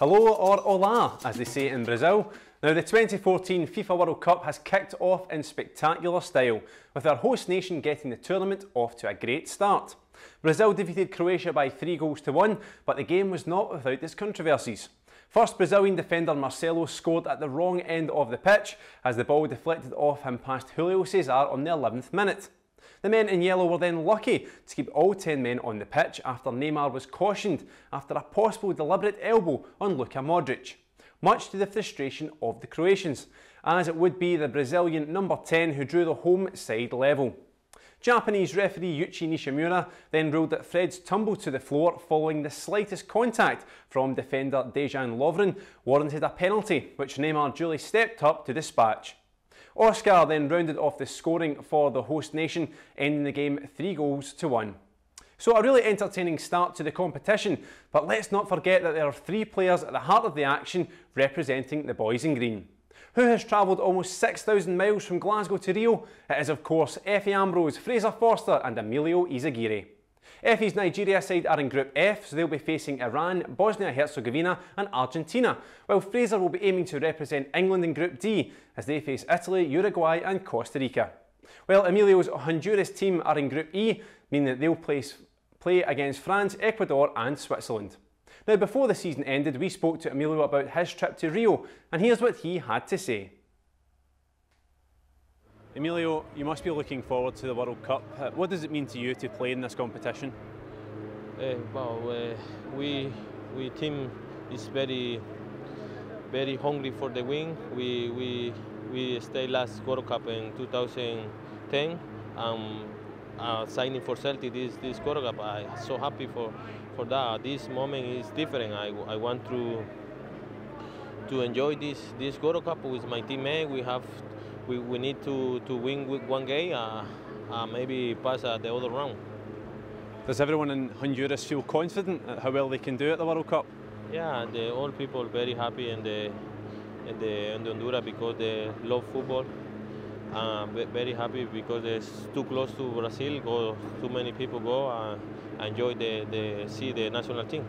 Hello or hola, as they say in Brazil. Now the 2014 FIFA World Cup has kicked off in spectacular style, with our host nation getting the tournament off to a great start. Brazil defeated Croatia by 3-1, but the game was not without its controversies. First, Brazilian defender Marcelo scored at the wrong end of the pitch as the ball deflected off him past Julio César on the 11th minute. The men in yellow were then lucky to keep all 10 men on the pitch after Neymar was cautioned after a possible deliberate elbow on Luka Modric, much to the frustration of the Croatians, as it would be the Brazilian number 10 who drew the home side level. Japanese referee Yuichi Nishimura then ruled that Fred's tumble to the floor following the slightest contact from defender Dejan Lovren warranted a penalty, which Neymar duly stepped up to dispatch. Oscar then rounded off the scoring for the host nation, ending the game 3-1. So a really entertaining start to the competition, but let's not forget that there are three players at the heart of the action representing the boys in green. Who has travelled almost 6,000 miles from Glasgow to Rio? It is of course Efe Ambrose, Fraser Forster and Emilio Izaguirre. Efe's Nigeria side are in Group F, so they'll be facing Iran, Bosnia-Herzegovina and Argentina, while Fraser will be aiming to represent England in Group D as they face Italy, Uruguay and Costa Rica. While Emilio's Honduras team are in Group E, meaning that they'll play against France, Ecuador and Switzerland. Now, before the season ended, we spoke to Emilio about his trip to Rio, and here's what he had to say. Emilio, you must be looking forward to the World Cup. What does it mean to you to play in this competition? We team is very hungry for the win. We stayed last World Cup in 2010. Signing for Celtic this World Cup. I'm so happy for that. This moment is different. I want to enjoy this World Cup with my teammate. We need to win with one game, maybe pass the other round. Does everyone in Honduras feel confident at how well they can do at the World Cup? Yeah, all people very happy in Honduras because they love football. Very happy because it's too close to Brazil. Too many people go enjoy see the national team.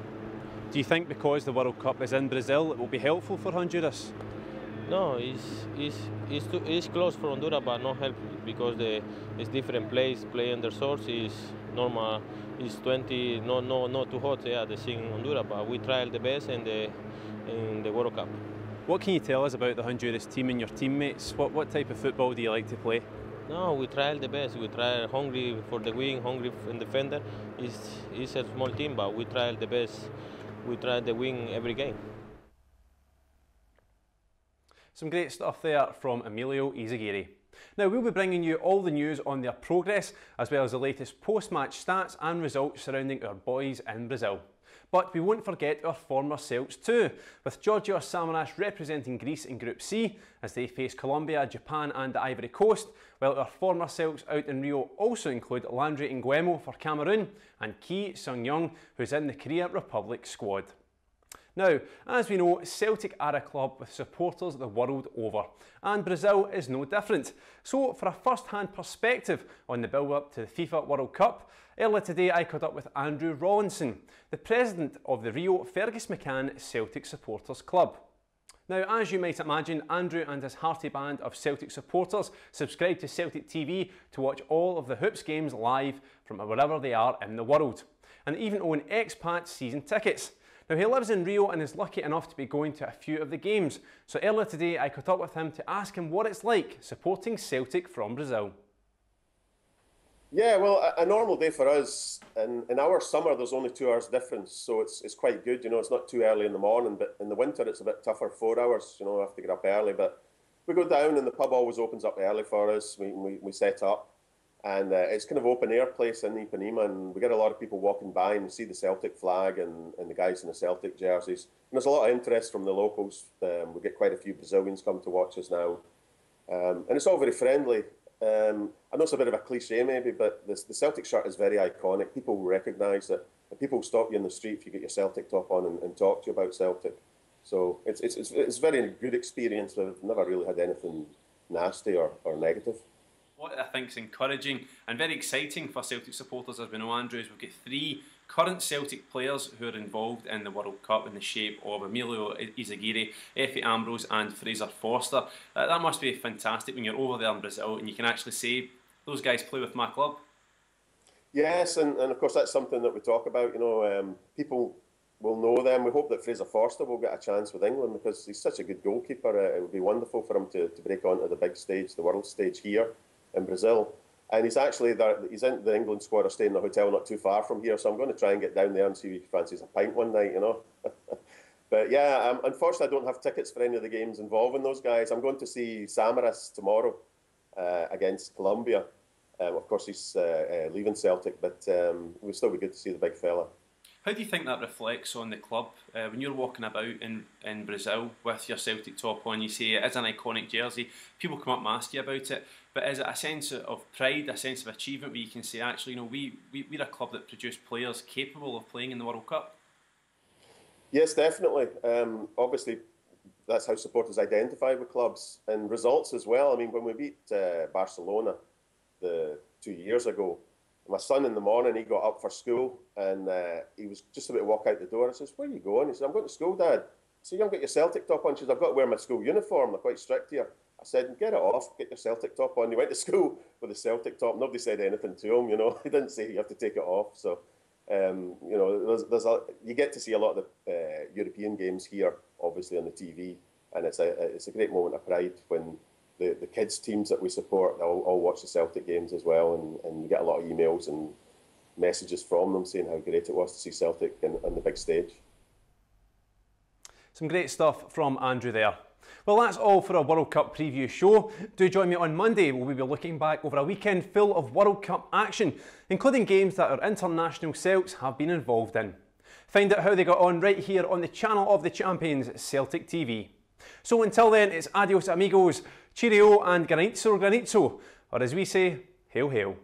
Do you think because the World Cup is in Brazil, it will be helpful for Honduras? No, it's close for Honduras, but not help because it's different place. Play under source is normal. It's 20, not too hot. Yeah, the thing in Honduras, but we try the best in the World Cup. What can you tell us about the Honduras team and your teammates? What type of football do you like to play? No, we try the best. We try hungry for the win, hungry in defender. It's a small team, but we try the best. We try to win every game. Some great stuff there from Emilio Izaguirre. Now we'll be bringing you all the news on their progress, as well as the latest post-match stats and results surrounding our boys in Brazil. But we won't forget our former Celts too, with Georgios Samaras representing Greece in Group C as they face Colombia, Japan and the Ivory Coast, while our former Celts out in Rio also include Landry Nguemo for Cameroon and Ki Sung-young, who's in the Korea Republic squad. Now, as we know, Celtic are a club with supporters the world over, and Brazil is no different. So, for a first-hand perspective on the build-up to the FIFA World Cup, earlier today I caught up with Andrew Rawlinson, the president of the Rio Fergus McCann Celtic Supporters Club. Now, as you might imagine, Andrew and his hearty band of Celtic supporters subscribe to Celtic TV to watch all of the Hoops games live from wherever they are in the world, and even own expat season tickets. Now, he lives in Rio and is lucky enough to be going to a few of the games, so earlier today I caught up with him to ask him what it's like supporting Celtic from Brazil. Yeah, well, a normal day for us, in our summer there's only 2 hours difference, so it's quite good, you know, it's not too early in the morning, but in the winter it's a bit tougher, 4 hours, you know, we have to get up early, but we go down and the pub always opens up early for us, we set up, and it's kind of open air place in Ipanema, and we get a lot of people walking by and we see the Celtic flag and the guys in the Celtic jerseys, and there's a lot of interest from the locals. We get quite a few Brazilians come to watch us now, and it's all very friendly. I know it's a bit of a cliche maybe, but the Celtic shirt is very iconic. People will recognise it. People will stop you in the street if you get your Celtic top on and talk to you about Celtic. So it's a very good experience. We've never really had anything nasty or negative. What I think is encouraging and very exciting for Celtic supporters, as we know, Andrew, is we've got 3 current Celtic players who are involved in the World Cup in the shape of Emilio Izagirre, Effie Ambrose and Fraser Forster. That must be fantastic when you're over there in Brazil and you can actually say, those guys play with my club. Yes, and of course that's something that we talk about. You know, people will know them. We hope that Fraser Forster will get a chance with England because he's such a good goalkeeper. It would be wonderful for him to break onto the big stage, the world stage here in Brazil. And he's actually there, he's in the England squad, are staying in a hotel not too far from here, so I'm going to try and get down there and see if he fancies a pint one night, you know. But yeah, unfortunately I don't have tickets for any of the games involving those guys. I'm going to see Samaras tomorrow against Colombia. Of course he's leaving Celtic, but it would still be good to see the big fella. How do you think that reflects on the club? When you're walking about in Brazil with your Celtic top on, you say it is an iconic jersey, people come up and ask you about it, but is it a sense of pride, a sense of achievement where you can say, actually, you know, we're a club that produce players capable of playing in the World Cup? Yes, definitely. Obviously, that's how supporters identify with clubs and results as well. I mean, when we beat Barcelona 2 years ago, my son in the morning, he got up for school and he was just about to walk out the door. I says, where are you going? He said, I'm going to school, Dad. I said, you haven't got your Celtic top on. She says, I've got to wear my school uniform. They're quite strict here. I said, get it off, get your Celtic top on. He went to school with a Celtic top. Nobody said anything to him, you know. He didn't say you have to take it off. So, you know, you get to see a lot of the European games here, obviously on the TV. And it's a great moment of pride when the kids' teams that we support, they all watch the Celtic games as well, and you get a lot of emails and messages from them saying how great it was to see Celtic on the big stage. Some great stuff from Andrew there. Well, that's all for our World Cup preview show. Do join me on Monday where we'll be looking back over a weekend full of World Cup action, including games that our international Celts have been involved in. Find out how they got on right here on the channel of the champions, Celtic TV. So until then, it's adios amigos, cheerio and granizzo, or as we say, hail hail.